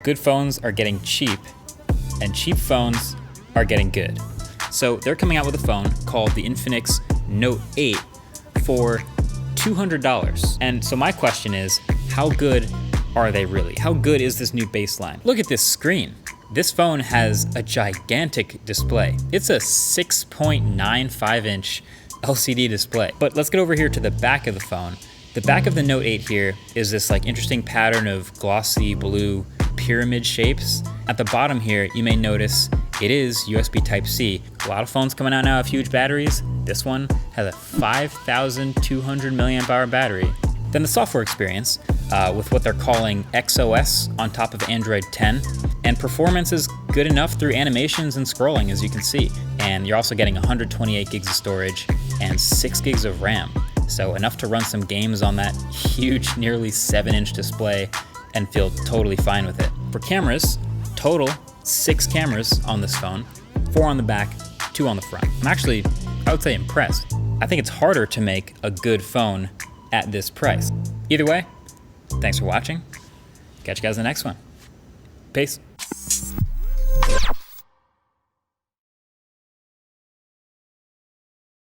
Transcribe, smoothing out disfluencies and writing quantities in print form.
Good phones are getting cheap, and cheap phones are getting good. So they're coming out with a phone called the Infinix Note 8 for $200. And so my question is, how good are they really? How good is this new baseline? Look at this screen. This phone has a gigantic display. It's a 6.95 inch LCD display. But let's get over here to the back of the phone. The back of the Note 8 here is this like interesting pattern of glossy blue pyramid shapes. At the bottom here, you may notice it is USB Type-C. A lot of phones coming out now have huge batteries. This one has a 5,200 milliamp hour battery. Then the software experience with what they're calling XOS on top of Android 10. And performance is good enough through animations and scrolling, as you can see. And you're also getting 128 gigs of storage and 6 gigs of RAM. So enough to run some games on that huge, nearly 7-inch display and feel totally fine with it. For cameras, total 6 cameras on this phone, 4 on the back, 2 on the front. I'm actually, I would say, impressed. I think it's harder to make a good phone at this price. Either way, thanks for watching. Catch you guys in the next one. Peace.